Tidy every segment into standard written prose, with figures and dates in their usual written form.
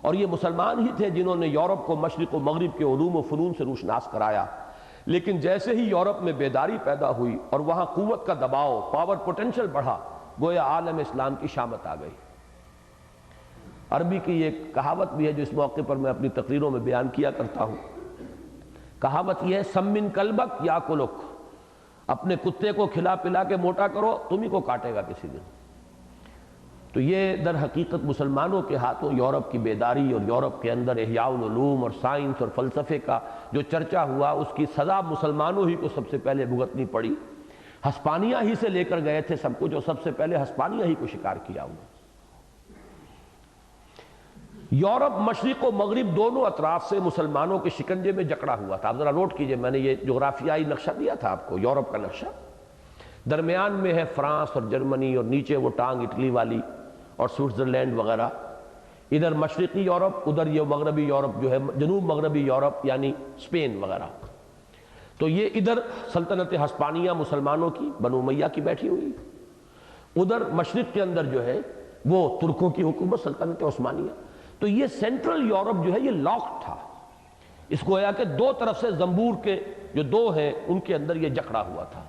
اور یہ مسلمان ہی تھے جنہوں نے یورپ کو مشرق و مغرب کے علوم و فنون سے روشناس کرایا۔ لیکن جیسے ہی یورپ میں بیداری پیدا ہوئی اور وہاں قوت کا دباؤ، پاور پوٹینشل بڑھا، گویا عالم اسلام کی شامت آ گئی۔ عربی کی ایک کہاوت بھی ہے جو اس موقع پر میں اپنی تقریروں میں بیان کیا کرتا ہوں۔ کہاوت یہ ہے، سمن کلبک یا کلک، اپنے کتے کو کھلا پلا کے موٹا کرو، تمہیں کو کاٹے گا کسی دن۔ تو یہ در حقیقت مسلمانوں کے ہاتھوں یورپ کی بیداری اور یورپ کے اندر احیاء العلوم اور سائنس اور فلسفے کا جو چرچا ہوا، اس کی سزا مسلمانوں ہی کو سب سے پہلے بھگتنی پڑی۔ ہسپانیہ ہی سے لے کر گئے تھے سب کچھ، اور سب سے پہلے ہسپانیہ ہی کو شکار کیا انہوں نے۔ یورپ مشرق و مغرب دونوں اطراف سے مسلمانوں کے شکنجے میں جکڑا ہوا تھا۔ آپ ذرا نوٹ کیجئے، میں نے یہ جغرافیائی نقشہ دیا تھا آپ کو، یورپ کا نقشہ۔ درمیان میں ہے فرانس اور جرمنی، اور نیچے وہ ٹانگ اٹلی والی اور سوئٹزرلینڈ وغیرہ۔ ادھر مشرقی یورپ، ادھر یہ مغربی یورپ جو ہے، جنوب مغربی یورپ یعنی اسپین وغیرہ۔ تو یہ ادھر سلطنت ہسپانیہ مسلمانوں کی، بنو امیہ کی بیٹھی ہوئی، ادھر مشرق کے اندر جو ہے وہ ترکوں کی حکومت، سلطنت عثمانیہ۔ تو یہ سینٹرل یورپ جو ہے یہ لاک تھا، اس کو گویا کہ دو طرف سے زنبور کے جو دو ہیں ان کے اندر یہ جکڑا ہوا تھا۔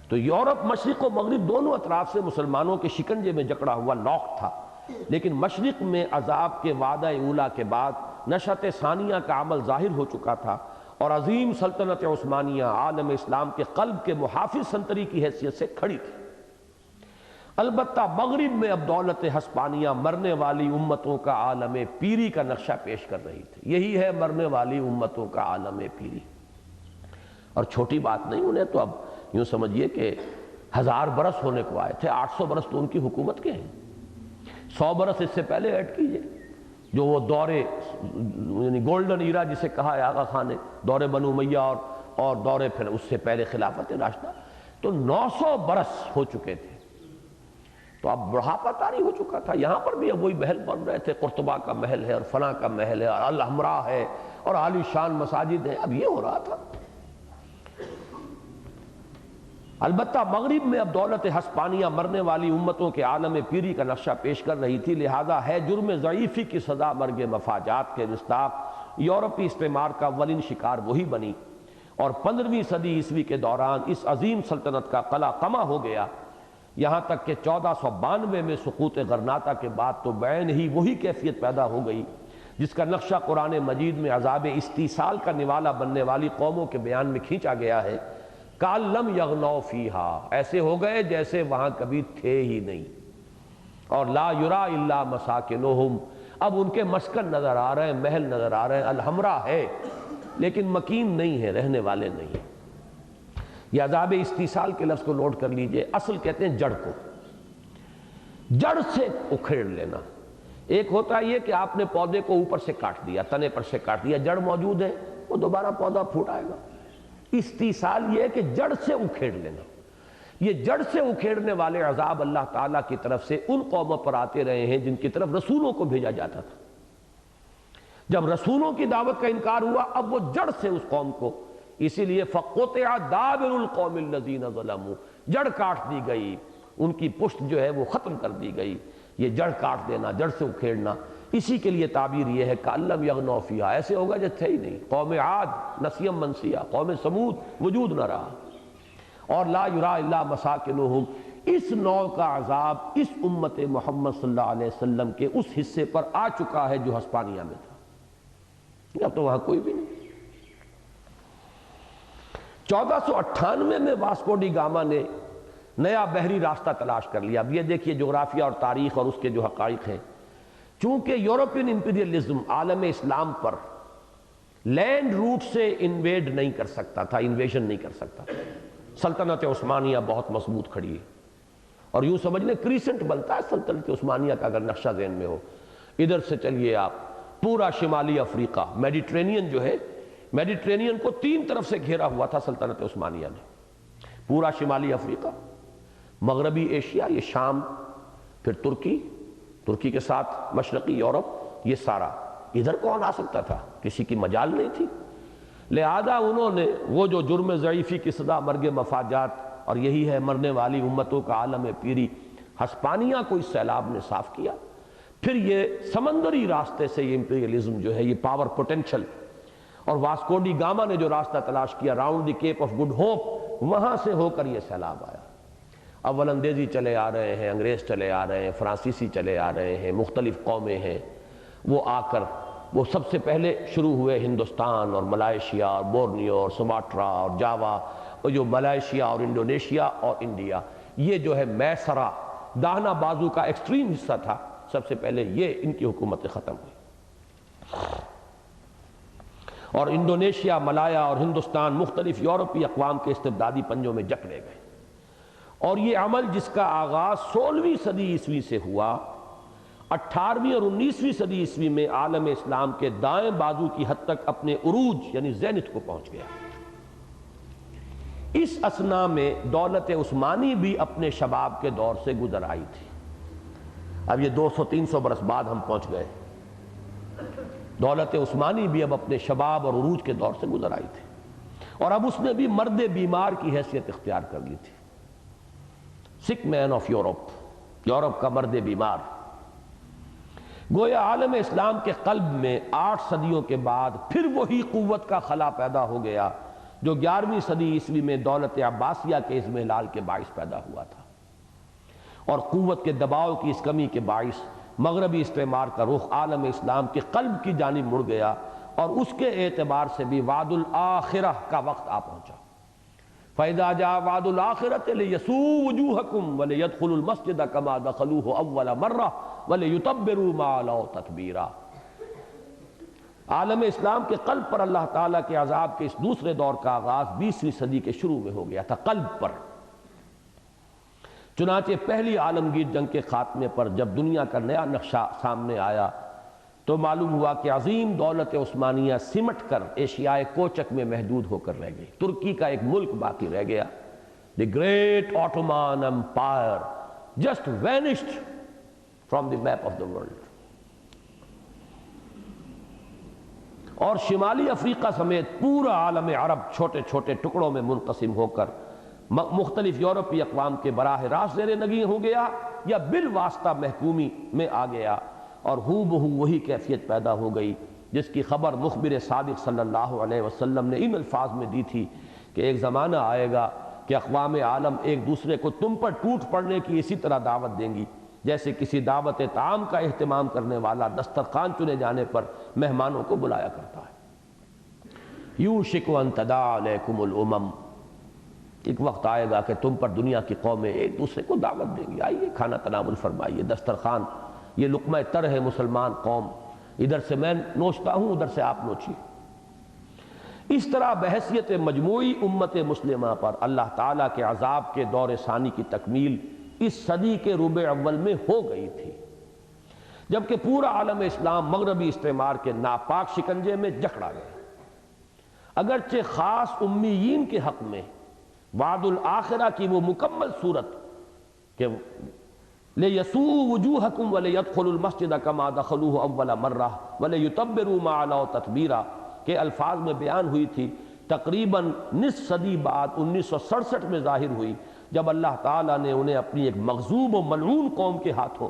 تو یورپ مشرق و مغرب دونوں اطراف سے مسلمانوں کے شکنجے میں جکڑا ہوا لاک تھا، لیکن مشرق میں عذاب کے وعدہ اولا کے بعد نشأت ثانیہ کا عمل ظاہر ہو چکا تھا، اور عظیم سلطنت عثمانیہ عالم اسلام کے قلب کے محافظ سنتری کی حیثیت سے کھڑی تھی۔ البتہ مغرب میں اب دولت ہسپانیہ مرنے والی امتوں کا عالم پیری کا نقشہ پیش کر رہی تھی۔ یہی ہے مرنے والی امتوں کا عالم پیری، اور چھوٹی بات نہیں، انہیں تو اب یوں سمجھیے کہ 1000 برس ہونے کو آئے تھے۔ 800 برس تو ان کی حکومت کے ہیں، 100 برس اس سے پہلے ایڈ کیجئے، جو وہ دور یعنی گولڈن ایرا جسے کہا ہے آغا خان نے، دور بنو امیہ اور دور پھر اس سے پہلے خلافت راشدہ، تو 900 برس ہو چکے تھے۔ تو اب بڑھاپا طاری ہو چکا تھا۔ یہاں پر بھی اب وہی محل بن رہے تھے، قرطبہ کا محل ہے اور فلاں کا محل ہے اور الحمراء ہے اور عالی شان مساجد ہے، اب یہ ہو رہا تھا۔ البتہ مغرب میں اب دولت ہسپانیہ مرنے والی امتوں کے عالم پیری کا نقشہ پیش کر رہی تھی، لہذا ہے جرم ضعیفی کی سزا مرگ مفاجات کے مصداق یورپی استعمار کا اولین شکار وہی بنی، اور 15ویں صدی عیسوی کے دوران اس عظیم سلطنت کا قلع قمع ہو گیا، یہاں تک کہ 1492 میں سقوط غرناطہ کے بعد تو بعین ہی وہی کیفیت پیدا ہو گئی جس کا نقشہ قرآن مجید میں عذاب استیصال کا نوالا بننے والی قوموں کے بیان میں کھینچا گیا ہے۔ کَأَن لَّمْ يَغْنَوْا فِيهَا، ایسے ہو گئے جیسے وہاں کبھی تھے ہی نہیں، اور لا یرا الا مساکنہم، اب ان کے مسکن نظر آ رہے ہیں، محل نظر آ رہے ہیں، الحمرا ہے لیکن مکین نہیں ہے، رہنے والے نہیں ہیں۔ یہ عذاب استیصال کے لفظ کو نوٹ کر لیجئے، اصل کہتے ہیں جڑ کو، جڑ سے اکھیڑ لینا۔ ایک ہوتا ہے یہ کہ آپ نے پودے کو اوپر سے کاٹ دیا، تنے پر سے کاٹ دیا، جڑ موجود ہے، وہ دوبارہ پودا پھوٹ آئے گا۔ استیصال یہ ہے کہ جڑ سے اکھیڑ لینا۔ یہ جڑ سے اکھیڑنے والے عذاب اللہ تعالیٰ کی طرف سے ان قوموں پر آتے رہے ہیں جن کی طرف رسولوں کو بھیجا جاتا تھا۔ جب رسولوں کی دعوت کا انکار ہوا، اب وہ جڑ سے اس قوم کو، اسی لیے فَقُطِعَ دَابِرُ الْقَوْمِ الَّذِينَ ظَلَمُوا، جڑ کاٹ دی گئی، ان کی پشت جو ہے وہ ختم کر دی گئی۔ یہ جڑ کاٹ دینا، جڑ سے اکھیڑنا، اسی کے لیے تعبیر یہ ہے کَأَن لَّمْ يَغْنَوْا فِيهَا، ایسے ہوگا جیسے تھے ہی نہیں۔ قوم عاد نسیم منسیہ، قوم سمود وجود نہ رہا، اور لا یرا الا مساکنہم، اس نوع کا عذاب اس امت محمد صلی اللہ علیہ وسلم کے اس حصے پر آ چکا ہے جو ہسپانیہ میں تھا، اب تو وہاں کوئی بھی نہیں۔ 1498 میں واسکو ڈی گاما نے نیا بحری راستہ تلاش کر لیا۔ اب یہ دیکھیے جغرافیہ اور تاریخ اور اس کے جو حقائق ہیں، چونکہ یورپین امپیریلزم عالم اسلام پر لینڈ روٹ سے انویڈ نہیں کر سکتا تھا، انویژن نہیں کر سکتا تھا۔ سلطنت عثمانیہ بہت مضبوط کھڑی ہے، اور یوں سمجھ لیں کریسنٹ بنتا ہے سلطنت عثمانیہ کا اگر نقشہ ذہن میں ہو۔ ادھر سے چلیے آپ پورا شمالی افریقہ، میڈیٹرینین جو ہے، میڈیٹرینین کو 3 طرف سے گھیرا ہوا تھا سلطنت عثمانیہ نے، پورا شمالی افریقہ، مغربی ایشیا، یہ شام، پھر ترکی کے ساتھ مشرقی یورپ، یہ سارا، ادھر کون آ سکتا تھا؟ کسی کی مجال نہیں تھی۔ لہذا انہوں نے وہ جو جرم ضعیفی کی سزا مرگ مفاجات، اور یہی ہے مرنے والی امتوں کا عالم پیری، ہسپانیہ کو اس سیلاب نے صاف کیا۔ پھر یہ سمندری راستے سے یہ امپیریلزم جو ہے، یہ پاور پوٹینشل، اور واسکو ڈی گاما نے جو راستہ تلاش کیا round the Cape of Good Hope, وہاں سے ہو کر یہ سیلاب آیا۔ اول اندیزی چلے آ رہے ہیں، انگریز چلے آ رہے ہیں، فرانسیسی چلے آ رہے ہیں، مختلف قومیں ہیں، وہ آ کر وہ سب سے پہلے شروع ہوئے ہندوستان اور ملائیشیا اور بورنیو اور سماٹرا اور جاوا، اور جو ملائیشیا اور انڈونیشیا اور انڈیا، یہ جو ہے میسرا داہنا بازو کا ایکسٹریم حصہ تھا، سب سے پہلے یہ ان کی حکومتیں ختم ہوئی، اور انڈونیشیا، ملایا اور ہندوستان مختلف یورپی اقوام کے استبدادی پنجوں میں جکڑے گئے۔ اور یہ عمل جس کا آغاز 16ویں صدی عیسوی سے ہوا، 18ویں اور 19ویں صدی عیسوی میں عالم اسلام کے دائیں بازو کی حد تک اپنے عروج یعنی زینت کو پہنچ گیا۔ اس اثنا میں دولت عثمانی بھی اپنے شباب کے دور سے گزر آئی تھی۔ اب یہ 200-300 برس بعد ہم پہنچ گئے۔ دولت عثمانی بھی اب اپنے شباب اور عروج کے دور سے گزر آئی تھی، اور اب اس نے بھی مرد بیمار کی حیثیت اختیار کر لی تھی۔ سک مین آف یورپ، یورپ کا مرد بیمار۔ گویا عالم اسلام کے قلب میں 8 صدیوں کے بعد پھر وہی قوت کا خلا پیدا ہو گیا جو 11ویں صدی عیسوی میں دولت عباسیہ کے اضمحلال کے باعث پیدا ہوا تھا، اور قوت کے دباؤ کی اس کمی کے باعث مغربی استعمار کا رخ عالم اسلام کے قلب کی جانب مڑ گیا، اور اس کے اعتبار سے بھی وعد الآخرہ کا وقت آ پہنچا۔ فَإِذَا جَاءَ وَعْدُ الْآخِرَةِ لِيَسُوءُ وُجُوهَكُمْ وَلِيَدْخُلُوا الْمَسْجِدَ كَمَا دَخَلُوهُ أَوَّلَ مَرَّةٍ وَلِيُتَبِّرُوا مَا عَلَوْا تَتْبِيرًا۔ عالم اسلام کے قلب پر اللہ تعالیٰ کے عذاب کے اس دوسرے دور کا آغاز 20ویں صدی کے شروع میں ہو گیا تھا، قلب پر۔ چنانچہ پہلی عالمگیر جنگ کے خاتمے پر جب دنیا کا نیا نقشہ سامنے آیا تو معلوم ہوا کہ عظیم دولت عثمانیہ سمٹ کر ایشیائے کوچک میں محدود ہو کر رہ گئی۔ ترکی کا ایک ملک باقی رہ گیا۔ The great Ottoman Empire just vanished from the map of the world. اور شمالی افریقہ سمیت پورا عالم عرب چھوٹے چھوٹے ٹکڑوں میں منقسم ہو کر مختلف یورپی اقوام کے براہ راست زیر نگین ہو گیا یا بالواسطہ محکومی میں آ گیا، اور ہو بہو وہی کیفیت پیدا ہو گئی جس کی خبر مخبر صادق صلی اللہ علیہ وسلم نے ان الفاظ میں دی تھی کہ ایک زمانہ آئے گا کہ اقوام عالم ایک دوسرے کو تم پر ٹوٹ پڑنے کی اسی طرح دعوت دیں گی جیسے کسی دعوت طعام کا اہتمام کرنے والا دسترخوان چنے جانے پر مہمانوں کو بلایا کرتا ہے۔ یوشک ان تداعی علیکم الامم، ایک وقت آئے گا کہ تم پر دنیا کی قومیں ایک دوسرے کو دعوت دیں گی، آئیے کھانا تناول فرمائیے، دسترخوان یہ لقمہ تر ہے مسلمان قوم، ادھر سے میں نوچتا ہوں ادھر سے آپ نوچیے۔ اس طرح بحیثیت مجموعی امت مسلمہ پر اللہ تعالیٰ کے عذاب کے دور ثانی کی تکمیل اس صدی کے ربع اول میں ہو گئی تھی، جبکہ پورا عالم اسلام مغربی استعمار کے ناپاک شکنجے میں جکڑا گیا۔ اگرچہ خاص امیین کے حق میں وعد الآخرہ کی وہ مکمل صورت کہ لِيَسُوءُ وُجُوهَكُمْ وَلِيَدْخُلُوا الْمَسْجِدَ كَمَا دَخَلُوهُ أَوَّلَ مَرَّةٍ وَلِيُتَبِّرُوا مَا عَلَوْا تَتْبِيرًا کے الفاظ میں بیان ہوئی تھی، تقریباً نصف صدی بعد 1967 میں ظاہر ہوئی، جب اللہ تعالیٰ نے انہیں اپنی ایک مغضوب و ملعون قوم کے ہاتھوں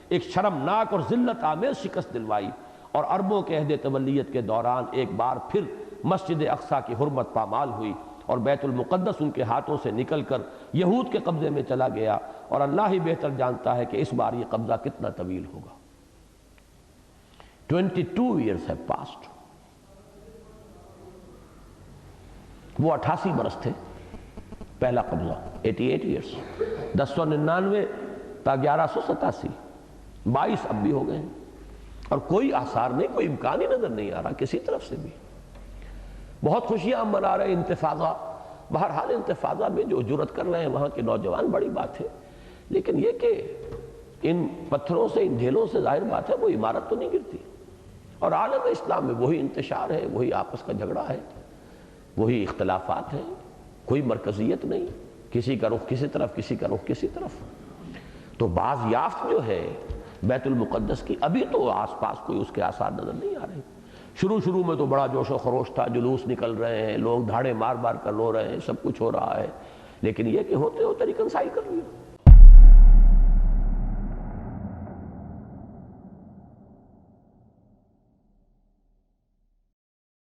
ایک شرمناک اور ذلت آمیز شکست دلوائی، اور عربوں کے عہد تولیت کے دوران ایک بار پھر مسجد اقصیٰ کی حرمت پامال ہوئی، اور بیت المقدس ان کے ہاتھوں سے نکل کر یہود کے قبضے میں چلا گیا، اور اللہ ہی بہتر جانتا ہے کہ اس بار یہ قبضہ کتنا طویل ہوگا۔ 22 years have passed۔ وہ 88 برس تھے پہلا قبضہ، 88 years، 1099 تا 1187، 22 اب بھی ہو گئے ہیں، اور کوئی آثار نہیں، کوئی امکان ہی نظر نہیں آ رہا کسی طرف سے بھی۔ بہت خوشیاں ہم منا رہے ہیں انتفاضہ، بہرحال انتفاضہ میں جو جرت کر رہے ہیں وہاں کے نوجوان بڑی بات ہے، لیکن یہ کہ ان پتھروں سے، ان ڈھیلوں سے ظاہر بات ہے وہ عمارت تو نہیں گرتی، اور عالم اسلام میں وہی انتشار ہے، وہی آپس کا جھگڑا ہے، وہی اختلافات ہیں، کوئی مرکزیت نہیں، کسی کا رخ کسی طرف، کسی کا رخ کسی طرف۔ تو بعض یافت جو ہے بیت المقدس کی، ابھی تو آس پاس کوئی اس کے آثار نظر نہیں آ رہے۔ شروع میں تو بڑا جوش و خروش تھا، جلوس نکل رہے ہیں، لوگ دھاڑے مار مار کر رو رہے ہیں، سب کچھ ہو رہا ہے، لیکن یہ کہ ہوتے ہوتے ریکنسائل کر لیا۔